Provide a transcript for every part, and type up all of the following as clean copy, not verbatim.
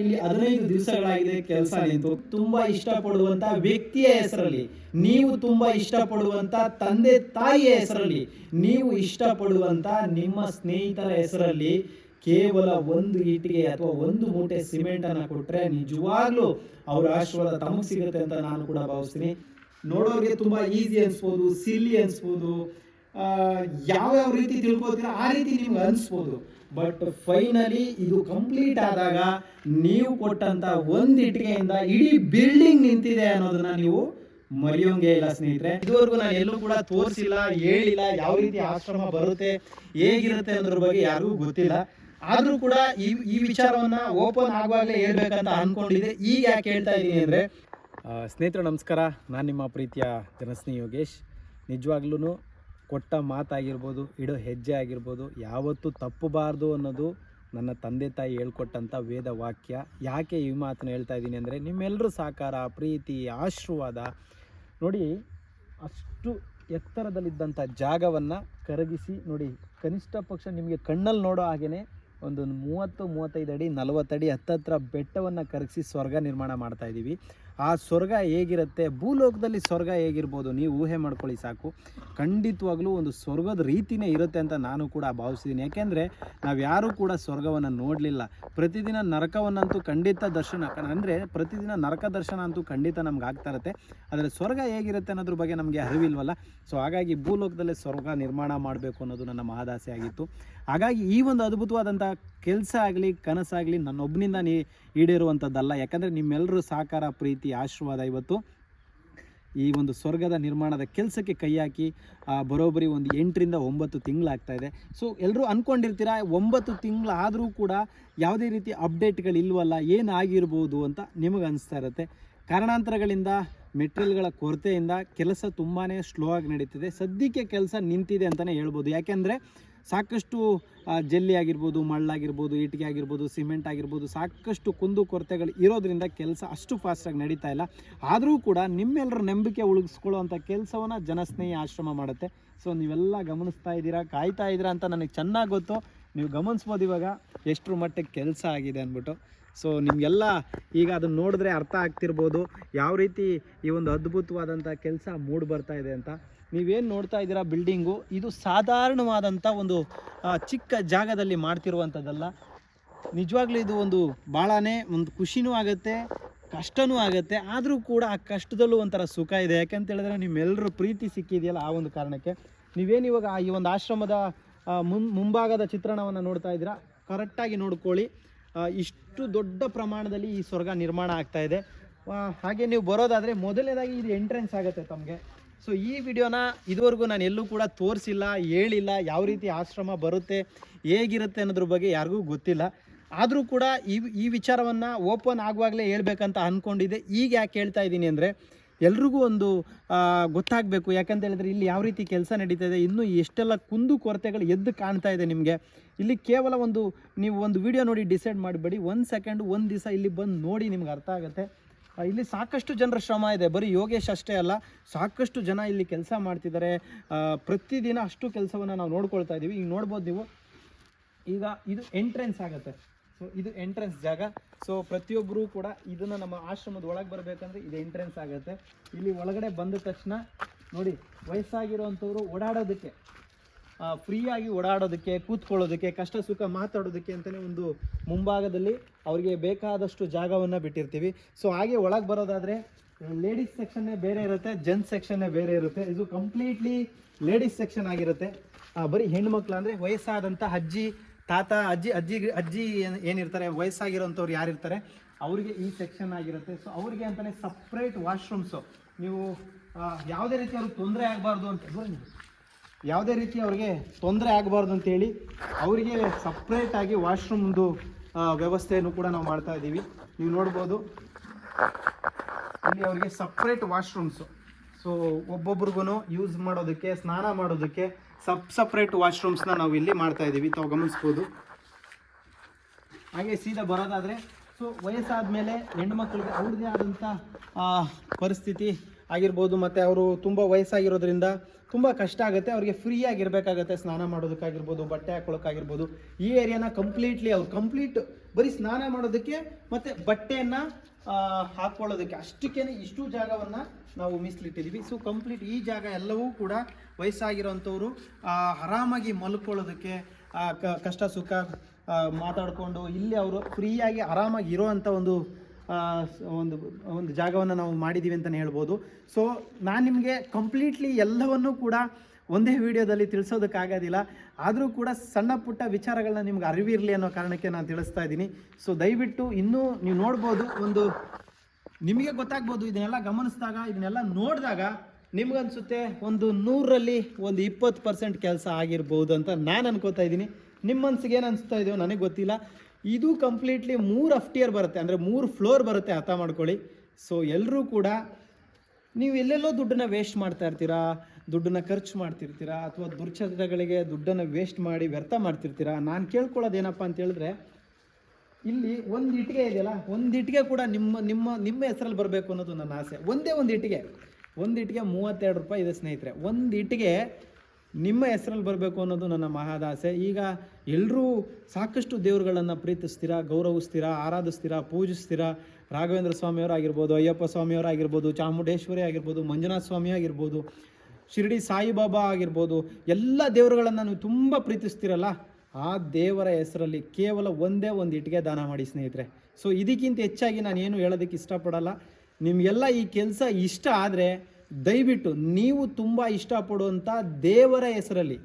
ಇಲ್ಲಿ 15 ದಿವಸಗಳಾಗಿದೆ ಕೆಲಸ ನಿಂತು. ತುಂಬಾ ಇಷ್ಟಪಡುವಂತ ವ್ಯಕ್ತಿಯ ಹೆಸರಲ್ಲಿ, ನೀವು ತುಂಬಾ ಇಷ್ಟಪಡುವಂತ ತಂದೆ ತಾಯಿಯ ಹೆಸರಲ್ಲಿ, ನೀವು ಇಷ್ಟಪಡುವಂತ ನಿಮ್ಮ ಸ್ನೇಹಿತರ ಹೆಸರಲ್ಲಿ ಕೇವಲ ಒಂದು ಇಟ್ಟಿಗೆ ಅಥವಾ ಒಂದು ಮೂಟೆ ಸಿಮೆಂಟ್ ಅನ್ನ ಕೊಟ್ರೆ ನಿಜವಾಗ್ಲೂ ಅವರ ಆಶೀರ್ವಾದ ತಮಗೆ ಸಿಗುತ್ತೆ ಅಂತ ನಾನು ಕೂಡ ಭಾವಿಸ್ತೀನಿ. ನೋಡೋರಿಗೆ ತುಂಬಾ ಈಸಿ ಅನ್ಸ್ಬೋದು, ಸಿಲ್ಲಿ ಅನ್ಸ್ಬೋದು, ಯಾವ್ಯಾವ ರೀತಿ ತಿಳ್ಕೊತೀರಾ ಆ ರೀತಿ ನಿಮ್ಗೆ ಅನ್ಸ್ಬೋದು. ಬಟ್ ಫೈನಲಿ ಇದು ಕಂಪ್ಲೀಟ್ ಆದಾಗ ನೀವು ಕೊಟ್ಟಂತ ಒಂದು ಇಟ್ಟಿಗೆಯಿಂದ ಇಡೀ ಬಿಲ್ಡಿಂಗ್ ನಿಂತಿದೆ ಅನ್ನೋದನ್ನ ನೀವು ಮರೆಯೋಂಗೆ ಇಲ್ಲ ಸ್ನೇಹಿತರೆ. ಇದುವರೆಗೂ ನಾನು ಎಲ್ಲೂ ಕೂಡ ತೋರಿಸಿಲ್ಲ, ಹೇಳಿಲ್ಲ ಯಾವ ರೀತಿ ಆಶ್ರಮ ಬರುತ್ತೆ, ಹೇಗಿರುತ್ತೆ ಅನ್ನೋದ್ರ ಬಗ್ಗೆ ಯಾರಿಗೂ ಗೊತ್ತಿಲ್ಲ. ಆದ್ರೂ ಕೂಡ ಈ ವಿಚಾರವನ್ನ ಓಪನ್ ಆಗುವಾಗಲೇ ಹೇಳ್ಬೇಕಂತ ಅನ್ಕೊಂಡಿದ್ದೆ. ಈಗ ಯಾಕೆ ಹೇಳ್ತಾ ಇದ್ದೀನಿ ಅಂದ್ರೆ, ಸ್ನೇಹಿತರು ನಮಸ್ಕಾರ, ನಾನು ನಿಮ್ಮ ಪ್ರೀತಿಯ ಜನಸ್ನೇಹಿ ಯೋಗೇಶ್. ನಿಜವಾಗ್ಲೂ ಕೊಟ್ಟ ಮಾತಾಗಿರ್ಬೋದು, ಇಡೋ ಹೆಜ್ಜೆ ಆಗಿರ್ಬೋದು, ಯಾವತ್ತೂ ತಪ್ಪಬಾರ್ದು ಅನ್ನೋದು ನನ್ನ ತಂದೆ ತಾಯಿ ಹೇಳ್ಕೊಟ್ಟಂಥ ವೇದ ವಾಕ್ಯ. ಯಾಕೆ ಈ ಮಾತನ್ನು ಹೇಳ್ತಾ ಇದ್ದೀನಿ ಅಂದರೆ, ನಿಮ್ಮೆಲ್ಲರೂ ಸಹಕಾರ, ಪ್ರೀತಿ, ಆಶೀರ್ವಾದ ನೋಡಿ. ಅಷ್ಟು ಎತ್ತರದಲ್ಲಿದ್ದಂಥ ಜಾಗವನ್ನು ಕರಗಿಸಿ ನೋಡಿ, ಕನಿಷ್ಠ ಪಕ್ಷ ನಿಮಗೆ ಕಣ್ಣಲ್ಲಿ ನೋಡೋ ಹಾಗೆಯೇ ಒಂದು 30-35 ಅಡಿ 40 ಅಡಿ ಹತ್ತತ್ರ ಬೆಟ್ಟವನ್ನು ಕರಗಿಸಿ ಸ್ವರ್ಗ ನಿರ್ಮಾಣ ಮಾಡ್ತಾ ಇದ್ದೀವಿ. ಆ ಸ್ವರ್ಗ ಹೇಗಿರುತ್ತೆ, ಭೂಲೋಕದಲ್ಲಿ ಸ್ವರ್ಗ ಹೇಗಿರ್ಬೋದು ನೀವು ಊಹೆ ಮಾಡ್ಕೊಳ್ಳಿ ಸಾಕು. ಖಂಡಿತವಾಗ್ಲೂ ಒಂದು ಸ್ವರ್ಗದ ರೀತಿಯೇ ಇರುತ್ತೆ ಅಂತ ನಾನು ಕೂಡ ಭಾವಿಸಿದ್ದೀನಿ. ಯಾಕೆಂದರೆ ನಾವು ಯಾರೂ ಕೂಡ ಸ್ವರ್ಗವನ್ನು ನೋಡಲಿಲ್ಲ. ಪ್ರತಿದಿನ ನರಕವನ್ನಂತೂ ಖಂಡಿತ ದರ್ಶನ, ಅಂದರೆ ಪ್ರತಿದಿನ ನರಕ ದರ್ಶನ ಅಂತೂ ಖಂಡಿತ ನಮ್ಗೆ ಆಗ್ತಾ ಇರುತ್ತೆ. ಆದರೆ ಸ್ವರ್ಗ ಹೇಗಿರುತ್ತೆ ಅನ್ನೋದ್ರ ಬಗ್ಗೆ ನಮಗೆ ಅರಿವಿಲ್ವಲ್ಲ. ಸೊ ಹಾಗಾಗಿ ಭೂಲೋಕದಲ್ಲೇ ಸ್ವರ್ಗ ನಿರ್ಮಾಣ ಮಾಡಬೇಕು ಅನ್ನೋದು ನನ್ನ ಮಹದಾಸೆ ಆಗಿತ್ತು. ಹಾಗಾಗಿ ಈ ಒಂದು ಅದ್ಭುತವಾದಂಥ ಕೆಲಸ ಆಗಲಿ ಕನಸಾಗಲಿ ನನ್ನೊಬ್ಬನಿಂದ ಈಡೇರುವಂಥದ್ದಲ್ಲ. ಯಾಕಂದರೆ ನಿಮ್ಮೆಲ್ಲರೂ ಸಹಕಾರ, ಪ್ರೀತಿ, ಆಶೀರ್ವಾದ ಇವತ್ತು ಈ ಒಂದು ಸ್ವರ್ಗದ ನಿರ್ಮಾಣದ ಕೆಲಸಕ್ಕೆ ಕೈ ಹಾಕಿ ಬರೋಬ್ಬರಿ ಒಂದು 8ರಿಂದ 9 ತಿಂಗಳಾಗ್ತಾಯಿದೆ. ಸೊ ಎಲ್ಲರೂ ಅಂದ್ಕೊಂಡಿರ್ತೀರ 9 ತಿಂಗಳಾದರೂ ಕೂಡ ಯಾವುದೇ ರೀತಿ ಅಪ್ಡೇಟ್ಗಳಿಲ್ವಲ್ಲ, ಏನಾಗಿರ್ಬೋದು ಅಂತ ನಿಮಗೆ ಅನಿಸ್ತಾ ಇರುತ್ತೆ. ಕಾರಣಾಂತರಗಳಿಂದ, ಮೆಟೀರಿಯಲ್ಗಳ ಕೊರತೆಯಿಂದ ಕೆಲಸ ತುಂಬಾ ಸ್ಲೋ ಆಗಿ ನಡೀತಿದೆ. ಸದ್ಯಕ್ಕೆ ಕೆಲಸ ನಿಂತಿದೆ ಅಂತಲೇ ಹೇಳ್ಬೋದು. ಯಾಕೆಂದರೆ ಸಾಕಷ್ಟು ಜಲ್ಲಿ ಆಗಿರ್ಬೋದು, ಮಣ್ಣಾಗಿರ್ಬೋದು, ಇಟ್ಟಿಗೆ ಆಗಿರ್ಬೋದು, ಸಿಮೆಂಟ್ ಆಗಿರ್ಬೋದು, ಸಾಕಷ್ಟು ಕುಂದು ಕೊರತೆಗಳು ಇರೋದ್ರಿಂದ ಕೆಲಸ ಅಷ್ಟು ಫಾಸ್ಟಾಗಿ ನಡೀತಾ ಇಲ್ಲ. ಆದರೂ ಕೂಡ ನಿಮ್ಮೆಲ್ಲರ ನಂಬಿಕೆ ಉಳಿಸ್ಕೊಳ್ಳೋವಂಥ ಕೆಲಸವನ್ನು ಜನಸ್ನೇಹಿ ಆಶ್ರಮ ಮಾಡುತ್ತೆ. ಸೊ ನೀವೆಲ್ಲ ಗಮನಿಸ್ತಾ ಇದ್ದೀರಾ, ಕಾಯ್ತಾ ಇದ್ದೀರಾ ಅಂತ ನನಗೆ ಚೆನ್ನಾಗಿ ಗೊತ್ತು. ನೀವು ಗಮನಿಸ್ಬೋದು ಇವಾಗ ಎಷ್ಟರ ಮಟ್ಟಿಗೆ ಕೆಲಸ ಆಗಿದೆ ಅಂದ್ಬಿಟ್ಟು. ಸೊ ನಿಮಗೆಲ್ಲ ಈಗ ಅದನ್ನು ನೋಡಿದ್ರೆ ಅರ್ಥ ಆಗ್ತಿರ್ಬೋದು ಯಾವ ರೀತಿ ಈ ಒಂದು ಅದ್ಭುತವಾದಂಥ ಕೆಲಸ ಮೂಡಿ ಬರ್ತಾ ಇದೆ ಅಂತ. ನೀವೇನು ನೋಡ್ತಾ ಇದ್ದೀರಾ ಬಿಲ್ಡಿಂಗು, ಇದು ಸಾಧಾರಣವಾದಂಥ ಒಂದು ಚಿಕ್ಕ ಜಾಗದಲ್ಲಿ ಮಾಡ್ತಿರುವಂಥದ್ದಲ್ಲ. ನಿಜವಾಗ್ಲೂ ಇದು ಒಂದು ಭಾಳನೇ ಒಂದು ಖುಷಿನೂ ಆಗುತ್ತೆ, ಕಷ್ಟನೂ ಆಗುತ್ತೆ. ಆದರೂ ಕೂಡ ಆ ಕಷ್ಟದಲ್ಲೂ ಒಂಥರ ಸುಖ ಇದೆ. ಯಾಕೆಂತ ಹೇಳಿದ್ರೆ ನಿಮ್ಮೆಲ್ಲರೂ ಪ್ರೀತಿ ಸಿಕ್ಕಿದೆಯಲ್ಲ, ಆ ಒಂದು ಕಾರಣಕ್ಕೆ. ನೀವೇನು ಇವಾಗ ಈ ಒಂದು ಆಶ್ರಮದ ಮುಂಭಾಗದ ಚಿತ್ರಣವನ್ನು ನೋಡ್ತಾ ಇದ್ದೀರಾ, ಕರೆಕ್ಟಾಗಿ ನೋಡ್ಕೊಳ್ಳಿ. ಇಷ್ಟು ದೊಡ್ಡ ಪ್ರಮಾಣದಲ್ಲಿ ಈ ಸ್ವರ್ಗ ನಿರ್ಮಾಣ ಆಗ್ತಾ ಇದೆ. ಹಾಗೆ ನೀವು ಬರೋದಾದರೆ ಮೊದಲನೇದಾಗಿ ಇದು ಎಂಟ್ರೆನ್ಸ್ ಆಗುತ್ತೆ ತಮಗೆ. ಸೊ ಈ ವಿಡಿಯೋನ ಇದುವರೆಗೂ ನಾನು ಎಲ್ಲೂ ಕೂಡ ತೋರಿಸಿಲ್ಲ, ಹೇಳಿಲ್ಲ ಯಾವ ರೀತಿ ಆಶ್ರಮ ಬರುತ್ತೆ, ಹೇಗಿರುತ್ತೆ ಅನ್ನೋದ್ರ ಬಗ್ಗೆ ಯಾರಿಗೂ ಗೊತ್ತಿಲ್ಲ. ಆದರೂ ಕೂಡ ಈ ವಿಚಾರವನ್ನು ಓಪನ್ ಆಗುವಾಗಲೇ ಹೇಳ್ಬೇಕಂತ ಅಂದ್ಕೊಂಡಿದ್ದೆ. ಈಗ ಯಾಕೆ ಹೇಳ್ತಾ ಇದ್ದೀನಿ ಅಂದರೆ, ಎಲ್ರಿಗೂ ಒಂದು ಗೊತ್ತಾಗಬೇಕು. ಯಾಕಂತ ಹೇಳಿದ್ರೆ ಇಲ್ಲಿ ಯಾವ ರೀತಿ ಕೆಲಸ ನಡೀತಾ ಇದೆ, ಇನ್ನೂ ಎಷ್ಟೆಲ್ಲ ಕುಂದು ಕೊರತೆಗಳು ಎದ್ದು ಕಾಣ್ತಾ ಇದೆ ನಿಮಗೆ. ಇಲ್ಲಿ ಕೇವಲ ನೀವು ಒಂದು ವಿಡಿಯೋ ನೋಡಿ ಡಿಸೈಡ್ ಮಾಡಬೇಡಿ. 1 ಸೆಕೆಂಡ್, 1 ದಿವಸ ಇಲ್ಲಿ ಬಂದು ನೋಡಿ, ನಿಮ್ಗೆ ಅರ್ಥ ಆಗುತ್ತೆ. ಇಲ್ಲಿ ಸಾಕಷ್ಟು ಜನರ ಶ್ರಮ ಇದೆ, ಬರೀ ಯೋಗೇಶ್ ಅಷ್ಟೇ ಅಲ್ಲ, ಸಾಕಷ್ಟು ಜನ ಇಲ್ಲಿ ಕೆಲಸ ಮಾಡ್ತಿದ್ದಾರೆ. ಪ್ರತಿದಿನ ಅಷ್ಟು ಕೆಲಸವನ್ನು ನಾವು ನೋಡ್ಕೊಳ್ತಾ ಇದ್ದೀವಿ. ಈಗ ನೋಡ್ಬೋದು ನೀವು, ಈಗ ಇದು ಎಂಟ್ರೆನ್ಸ್ ಆಗುತ್ತೆ. ಸೊ ಇದು ಎಂಟ್ರೆನ್ಸ್ ಜಾಗ. ಸೊ ಪ್ರತಿಯೊಬ್ಬರೂ ಕೂಡ ಇದನ್ನು ನಮ್ಮ ಆಶ್ರಮದ ಒಳಗೆ ಬರಬೇಕಂದ್ರೆ ಇದು ಎಂಟ್ರೆನ್ಸ್ ಆಗುತ್ತೆ. ಇಲ್ಲಿ ಒಳಗಡೆ ಬಂದ ತಕ್ಷಣ ನೋಡಿ, ವಯಸ್ಸಾಗಿರೋವಂಥವ್ರು ಓಡಾಡೋದಕ್ಕೆ, ಫ್ರೀಯಾಗಿ ಓಡಾಡೋದಕ್ಕೆ, ಕೂತ್ಕೊಳ್ಳೋದಕ್ಕೆ, ಕಷ್ಟ ಸುಖ ಮಾತಾಡೋದಕ್ಕೆ ಅಂತಲೇ ಒಂದು ಮುಂಭಾಗದಲ್ಲಿ ಅವರಿಗೆ ಬೇಕಾದಷ್ಟು ಜಾಗವನ್ನು ಬಿಟ್ಟಿರ್ತೀವಿ. ಸೊ ಹಾಗೆ ಒಳಗೆ ಬರೋದಾದರೆ ಲೇಡೀಸ್ ಸೆಕ್ಷನ್ನೇ ಬೇರೆ ಇರುತ್ತೆ, ಜೆಂಟ್ಸ್ ಸೆಕ್ಷನ್ನೇ ಬೇರೆ ಇರುತ್ತೆ. ಇದು ಕಂಪ್ಲೀಟ್ಲಿ ಲೇಡೀಸ್ ಸೆಕ್ಷನ್ ಆಗಿರುತ್ತೆ. ಬರೀ ಹೆಣ್ಮಕ್ಳು ಅಂದರೆ ವಯಸ್ಸಾದಂಥ ಅಜ್ಜಿ, ತಾತ, ಅಜ್ಜಿ ಏನಿರ್ತಾರೆ, ವಯಸ್ಸಾಗಿರೋಂಥವ್ರು ಯಾರಿರ್ತಾರೆ ಅವರಿಗೆ ಈ ಸೆಕ್ಷನ್ ಆಗಿರುತ್ತೆ. ಸೊ ಅವ್ರಿಗೆ ಅಂತಲೇ ಸಪ್ರೇಟ್ ವಾಶ್ರೂಮ್ಸು. ನೀವು ಯಾವುದೇ ರೀತಿ ಅವ್ರಿಗೆ ತೊಂದರೆ ಆಗಬಾರ್ದು ಅಂತ, ಯಾವುದೇ ರೀತಿ ಅವ್ರಿಗೆ ತೊಂದರೆ ಆಗಬಾರ್ದು ಅಂತೇಳಿ ಅವರಿಗೆ ಸಪ್ರೇಟಾಗಿ ವಾಶ್ರೂಮ್ದು ವ್ಯವಸ್ಥೆಯನ್ನು ಕೂಡ ನಾವು ಮಾಡ್ತಾ ಇದ್ದೀವಿ. ನೀವು ನೋಡ್ಬೋದು ಇಲ್ಲಿ ಅವರಿಗೆ ಸಪ್ರೇಟ್ ವಾಶ್ರೂಮ್ಸು. ಸೊ ಒಬ್ಬೊಬ್ರಿಗೂ ಯೂಸ್ ಮಾಡೋದಕ್ಕೆ, ಸ್ನಾನ ಮಾಡೋದಕ್ಕೆ ಸಪ್ರೇಟ್ ವಾಶ್ರೂಮ್ಸ್ನ ನಾವು ಇಲ್ಲಿ ಮಾಡ್ತಾ ಇದ್ದೀವಿ, ತಾವು ಗಮನಿಸ್ಬೋದು. ಹಾಗೆ ಸೀದಾ ಬರೋದಾದರೆ, ಸೊ ವಯಸ್ಸಾದ ಮೇಲೆ ಹೆಣ್ಮಕ್ಳಿಗೆ ಅವ್ರದ್ದೇ ಆದಂಥ ಪರಿಸ್ಥಿತಿ, ಆಗಿರ್ಬೋದು, ಮತ್ತು ಅವರು ತುಂಬ ವಯಸ್ಸಾಗಿರೋದ್ರಿಂದ ತುಂಬ ಕಷ್ಟ ಆಗುತ್ತೆ, ಅವ್ರಿಗೆ ಫ್ರೀಯಾಗಿರಬೇಕಾಗತ್ತೆ, ಸ್ನಾನ ಮಾಡೋದಕ್ಕಾಗಿರ್ಬೋದು, ಬಟ್ಟೆ ಹಾಕೊಳ್ಳೋಕ್ಕಾಗಿರ್ಬೋದು. ಈ ಏರಿಯಾನ ಕಂಪ್ಲೀಟ್ ಬರೀ ಸ್ನಾನ ಮಾಡೋದಕ್ಕೆ ಮತ್ತು ಬಟ್ಟೆಯನ್ನು ಹಾಕ್ಕೊಳ್ಳೋದಕ್ಕೆ ಅಷ್ಟಕ್ಕೇ ಇಷ್ಟು ಜಾಗವನ್ನು ನಾವು ಮೀಸಲಿಟ್ಟಿದ್ದೀವಿ. ಸೊ ಕಂಪ್ಲೀಟ್ ಈ ಜಾಗ ಎಲ್ಲವೂ ಕೂಡ ವಯಸ್ಸಾಗಿರೋಂಥವ್ರು ಆರಾಮಾಗಿ ಮಲ್ಕೊಳ್ಳೋದಕ್ಕೆ, ಕಷ್ಟ ಸುಖ ಮಾತಾಡಿಕೊಂಡು ಇಲ್ಲಿ ಅವರು ಫ್ರೀಯಾಗಿ ಆರಾಮಾಗಿ ಇರೋವಂಥ ಒಂದು ಜಾಗವನ್ನು ನಾವು ಮಾಡಿದ್ದೀವಿ ಅಂತಲೇ ಹೇಳ್ಬೋದು. ಸೊ ನಾನು ನಿಮಗೆ ಕಂಪ್ಲೀಟ್ಲಿ ಎಲ್ಲವನ್ನೂ ಕೂಡ ಒಂದೇ ವಿಡಿಯೋದಲ್ಲಿ ತಿಳಿಸೋದಕ್ಕಾಗೋದಿಲ್ಲ, ಆದರೂ ಕೂಡ ಸಣ್ಣ ಪುಟ್ಟ ವಿಚಾರಗಳನ್ನ ನಿಮ್ಗೆ ಅರಿವಿರಲಿ ಅನ್ನೋ ಕಾರಣಕ್ಕೆ ನಾನು ತಿಳಿಸ್ತಾ ಇದ್ದೀನಿ. ಸೊ ದಯವಿಟ್ಟು ಇನ್ನೂ ನೀವು ನೋಡ್ಬೋದು, ನಿಮಗೆ ಗೊತ್ತಾಗ್ಬೋದು, ಇದನ್ನೆಲ್ಲ ಗಮನಿಸಿದಾಗ, ಇದನ್ನೆಲ್ಲ ನೋಡಿದಾಗ ನಿಮ್ಗನ್ಸುತ್ತೆ ಒಂದು 100ರಲ್ಲಿ ಒಂದು 20% ಕೆಲಸ ಆಗಿರ್ಬೋದು ಅಂತ ನಾನು ಅನ್ಕೋತಾ ಇದ್ದೀನಿ. ನಿಮ್ಮ ಮನಸ್ಸಿಗೆ ಏನು ಅನಿಸ್ತಾ ಇದೆಯೋ ನನಗೆ ಗೊತ್ತಿಲ್ಲ. ಇದು ಕಂಪ್ಲೀಟ್ಲಿ 3 ಅಫ್ಟಿಯರ್ ಬರುತ್ತೆ, ಅಂದರೆ 3 ಫ್ಲೋರ್ ಬರುತ್ತೆ, ಅರ್ಥ ಮಾಡ್ಕೊಳ್ಳಿ. ಸೊ ಎಲ್ಲರೂ ಕೂಡ ನೀವು ಎಲ್ಲೆಲ್ಲೋ ದುಡ್ಡನ್ನು ವೇಸ್ಟ್ ಮಾಡ್ತಾ ಇರ್ತೀರಾ, ದುಡ್ಡನ್ನು ಖರ್ಚು ಮಾಡ್ತಿರ್ತೀರಾ, ಅಥವಾ ದುರ್ಚಟಗಳಿಗೆ ದುಡ್ಡನ್ನು ವೇಸ್ಟ್ ಮಾಡಿ ವ್ಯರ್ಥ ಮಾಡ್ತಿರ್ತೀರಾ. ನಾನು ಕೇಳ್ಕೊಳ್ಳೋದೇನಪ್ಪ ಅಂತ ಹೇಳಿದ್ರೆ, ಇಲ್ಲಿ ಒಂದು ಇಟ್ಟಿಗೆ ಇದೆಯಲ್ಲ, ಒಂದು ಇಟ್ಟಿಗೆ ಕೂಡ ನಿಮ್ಮ ಹೆಸರಲ್ಲಿ ಬರಬೇಕು ಅನ್ನೋದು ನನ್ನ ಆಸೆ. ಒಂದು ಇಟ್ಟಿಗೆ 32 ರೂಪಾಯಿ ಇದೆ ಸ್ನೇಹಿತರೆ. ಒಂದು ಇಟ್ಟಿಗೆ ನಿಮ್ಮ ಹೆಸರಲ್ಲಿ ಬರಬೇಕು ಅನ್ನೋದು ನನ್ನ ಮಹದಾಸೆ. ಈಗ ಎಲ್ಲರೂ ಸಾಕಷ್ಟು ದೇವರುಗಳನ್ನು ಪ್ರೀತಿಸ್ತೀರಾ, ಗೌರವಿಸ್ತೀರಾ, ಆರಾಧಿಸ್ತೀರಾ, ಪೂಜಿಸ್ತೀರಾ. ರಾಘವೇಂದ್ರ ಸ್ವಾಮಿಯವರಾಗಿರ್ಬೋದು, ಅಯ್ಯಪ್ಪ ಸ್ವಾಮಿಯವರಾಗಿರ್ಬೋದು, ಚಾಮುಂಡೇಶ್ವರಿ ಆಗಿರ್ಬೋದು, ಮಂಜುನಾಥ ಸ್ವಾಮಿ ಆಗಿರ್ಬೋದು, ಶಿರಡಿ ಸಾಯಿಬಾಬಾ ಆಗಿರ್ಬೋದು, ಎಲ್ಲ ದೇವರುಗಳನ್ನು ನೀವು ತುಂಬ ಪ್ರೀತಿಸ್ತೀರಲ್ಲ, ಆ ದೇವರ ಹೆಸರಲ್ಲಿ ಕೇವಲ ಒಂದು ಇಟ್ಟಿಗೆ ದಾನ ಮಾಡಿ ಸ್ನೇಹಿತರೆ. ಸೊ ಇದಕ್ಕಿಂತ ಹೆಚ್ಚಾಗಿ ನಾನು ಏನು ಹೇಳೋದಕ್ಕೆ ಇಷ್ಟಪಡಲ್ಲ. ನಿಮಗೆಲ್ಲ ಈ ಕೆಲಸ ಇಷ್ಟ ಆದರೆ ದಯವಿಟ್ಟು ನೀವು ತುಂಬ ಇಷ್ಟಪಡುವಂಥ ದೇವರ ಹೆಸರಲ್ಲಿ,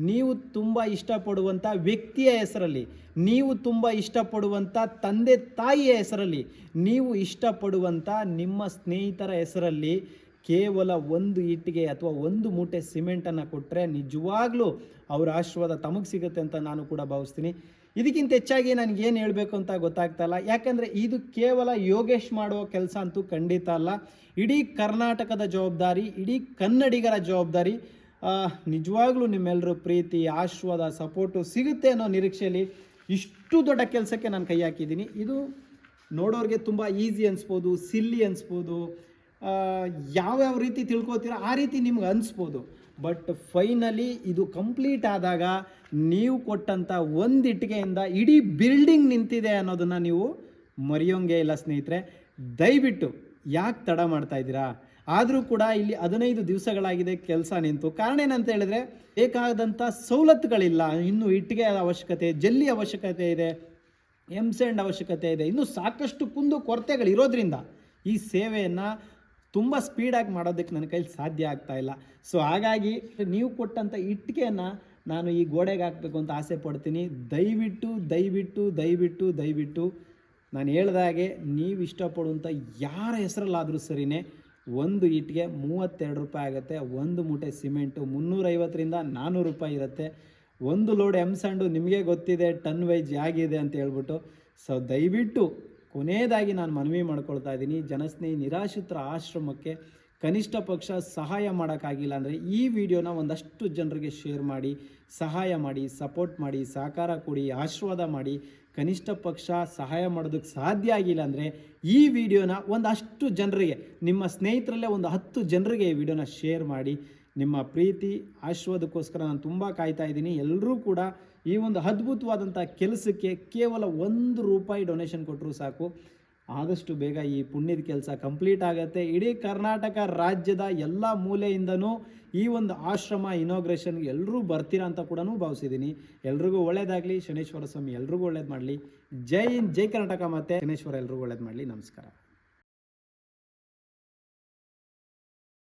ನೀವು ತುಂಬ ಇಷ್ಟಪಡುವಂಥ ವ್ಯಕ್ತಿಯ ಹೆಸರಲ್ಲಿ, ನೀವು ತುಂಬ ಇಷ್ಟಪಡುವಂಥ ತಂದೆ ತಾಯಿಯ ಹೆಸರಲ್ಲಿ, ನೀವು ಇಷ್ಟಪಡುವಂಥ ನಿಮ್ಮ ಸ್ನೇಹಿತರ ಹೆಸರಲ್ಲಿ ಕೇವಲ ಒಂದು ಇಟ್ಟಿಗೆ ಅಥವಾ ಒಂದು ಮೂಟೆ ಸಿಮೆಂಟನ್ನು ಕೊಟ್ಟರೆ ನಿಜವಾಗ್ಲೂ ಅವರ ಆಶೀರ್ವಾದ ತಮಗೆ ಸಿಗುತ್ತೆ ಅಂತ ನಾನು ಕೂಡ ಭಾವಿಸ್ತೀನಿ. ಇದಕ್ಕಿಂತ ಹೆಚ್ಚಾಗಿ ನನಗೇನು ಹೇಳಬೇಕು ಅಂತ ಗೊತ್ತಾಗ್ತಾ ಇಲ್ಲ. ಯಾಕಂದರೆ ಇದು ಕೇವಲ ಯೋಗೇಶ್ ಮಾಡುವ ಕೆಲಸ ಅಂತೂ ಖಂಡಿತ ಅಲ್ಲ. ಇಡೀ ಕರ್ನಾಟಕದ ಜವಾಬ್ದಾರಿ, ಇಡೀ ಕನ್ನಡಿಗರ ಜವಾಬ್ದಾರಿ. ನಿಜವಾಗ್ಲೂ ನಿಮ್ಮೆಲ್ಲರೂ ಪ್ರೀತಿ, ಆಶೀರ್ವಾದ, ಸಪೋರ್ಟು ಸಿಗುತ್ತೆ ಅನ್ನೋ ನಿರೀಕ್ಷೆಯಲ್ಲಿ ಇಷ್ಟು ದೊಡ್ಡ ಕೆಲಸಕ್ಕೆ ನಾನು ಕೈ ಹಾಕಿದ್ದೀನಿ. ಇದು ನೋಡೋರಿಗೆ ತುಂಬ ಈಸಿ ಅನಿಸ್ಬೋದು, ಸಿಲ್ಲಿ ಅನಿಸ್ಬೋದು, ಯಾವ್ಯಾವ ರೀತಿ ತಿಳ್ಕೊತೀರೋ ಆ ರೀತಿ ನಿಮ್ಗೆ ಅನಿಸ್ಬೋದು. ಬಟ್ ಫೈನಲಿ ಇದು ಕಂಪ್ಲೀಟ್ ಆದಾಗ ನೀವು ಕೊಟ್ಟಂಥ ಒಂದು ಇಟ್ಟಿಗೆಯಿಂದ ಇಡೀ ಬಿಲ್ಡಿಂಗ್ ನಿಂತಿದೆ ಅನ್ನೋದನ್ನು ನೀವು ಮರೆಯೋಂಗೇ ಇಲ್ಲ ಸ್ನೇಹಿತರೆ. ದಯವಿಟ್ಟು ಯಾಕೆ ತಡ ಮಾಡ್ತಾ ಇದ್ದೀರಾ? ಆದರೂ ಕೂಡ ಇಲ್ಲಿ 15 ದಿವಸಗಳಾಗಿದೆ ಕೆಲಸ ನಿಂತು. ಕಾರಣ ಏನಂತ ಹೇಳಿದ್ರೆ, ಬೇಕಾದಂಥ ಸವಲತ್ತುಗಳಿಲ್ಲ. ಇನ್ನು ಇಟ್ಟಿಗೆ ಅವಶ್ಯಕತೆ, ಜಲ್ಲಿ ಅವಶ್ಯಕತೆ ಇದೆ, ಎಂಸೆಂಡ್ ಅವಶ್ಯಕತೆ ಇದೆ, ಇನ್ನೂ ಸಾಕಷ್ಟು ಕೊರತೆಗಳಿರೋದ್ರಿಂದ ಈ ಸೇವೆಯನ್ನು ತುಂಬ ಸ್ಪೀಡಾಗಿ ಮಾಡೋದಕ್ಕೆ ನನ್ನ ಕೈಲಿ ಸಾಧ್ಯ ಆಗ್ತಾ ಇಲ್ಲ. ಸೊ ಹಾಗಾಗಿ ನೀವು ಕೊಟ್ಟಂಥ ಇಟ್ಟಿಗೆಯನ್ನು ನಾನು ಈ ಗೋಡೆಗೆ ಹಾಕಬೇಕು ಅಂತ ಆಸೆ ಪಡ್ತೀನಿ. ದಯವಿಟ್ಟು ನಾನು ಹೇಳ್ದಾಗೆ ನೀವು ಇಷ್ಟಪಡುವಂಥ ಯಾರ ಹೆಸರಲ್ಲಾದರೂ ಸರಿಯೇ ಒಂದು ಇಟ್ಟಿಗೆ 32 ರೂಪಾಯಿ ಆಗುತ್ತೆ. ಒಂದು ಮೂಟೆ ಸಿಮೆಂಟು 350ರಿಂದ 400 ರೂಪಾಯಿ ಇರುತ್ತೆ. ಒಂದು ಲೋಡ್ ಎಂಸಂಡು ನಿಮಗೆ ಗೊತ್ತಿದೆ ಟನ್ ವೈಜ್ ಹೇಗಿದೆ ಅಂತ ಹೇಳ್ಬಿಟ್ಟು. ಸೊ ದಯವಿಟ್ಟು ಕೊನೆಯದಾಗಿ ನಾನು ಮನವಿ ಮಾಡ್ಕೊಳ್ತಾ ಇದ್ದೀನಿ, ಜನಸ್ನೇಹಿ ನಿರಾಶ್ರಿತರ ಆಶ್ರಮಕ್ಕೆ ಕನಿಷ್ಠ ಪಕ್ಷ ಸಹಾಯ ಮಾಡೋಕ್ಕಾಗಿಲ್ಲ ಅಂದರೆ ಈ ವಿಡಿಯೋನ ಒಂದಷ್ಟು ಜನರಿಗೆ ಶೇರ್ ಮಾಡಿ, ಸಹಾಯ ಮಾಡಿ, ಸಪೋರ್ಟ್ ಮಾಡಿ, ಸಹಕಾರ ಕೊಡಿ, ಆಶೀರ್ವಾದ ಮಾಡಿ. ಕನಿಷ್ಠ ಪಕ್ಷ ಸಹಾಯ ಮಾಡೋದಕ್ಕೆ ಸಾಧ್ಯ ಆಗಿಲ್ಲ ಅಂದರೆ ಈ ವಿಡಿಯೋನ ಒಂದಷ್ಟು ಜನರಿಗೆ, ನಿಮ್ಮ ಸ್ನೇಹಿತರಲ್ಲೇ ಒಂದು 10 ಜನರಿಗೆ ಈ ವಿಡಿಯೋನ ಶೇರ್ ಮಾಡಿ. ನಿಮ್ಮ ಪ್ರೀತಿ ಆಶೀರ್ವಾದಕ್ಕೋಸ್ಕರ ನಾನು ತುಂಬ ಕಾಯ್ತಾ ಇದ್ದೀನಿ. ಎಲ್ಲರೂ ಕೂಡ ಈ ಒಂದು ಅದ್ಭುತವಾದಂಥ ಕೆಲಸಕ್ಕೆ ಕೇವಲ ₹1 ಡೊನೇಷನ್ ಕೊಟ್ಟರೂ ಸಾಕು. ಆದಷ್ಟು ಬೇಗ ಈ ಪುಣ್ಯದ ಕೆಲಸ ಕಂಪ್ಲೀಟ್ ಆಗುತ್ತೆ. ಇಡೀ ಕರ್ನಾಟಕ ರಾಜ್ಯದ ಎಲ್ಲ ಮೂಲೆಯಿಂದನೂ ಈ ಒಂದು ಆಶ್ರಮ ಇನಾಗ್ರೇಷನ್ಗೆ ಎಲ್ಲರೂ ಬರ್ತೀರಾ ಅಂತ ಕೂಡ ಭಾವಿಸಿದ್ದೀನಿ. ಎಲ್ರಿಗೂ ಒಳ್ಳೇದಾಗಲಿ. ಶನೇಶ್ವರ ಸ್ವಾಮಿ ಎಲ್ರಿಗೂ ಒಳ್ಳೇದು ಮಾಡಲಿ. ಜೈ ಹಿಂದ್, ಜೈ ಕರ್ನಾಟಕ. ಮತ್ತು ಶನೇಶ್ವರ ಎಲ್ರಿಗೂ ಒಳ್ಳೇದು ಮಾಡಲಿ. ನಮಸ್ಕಾರ.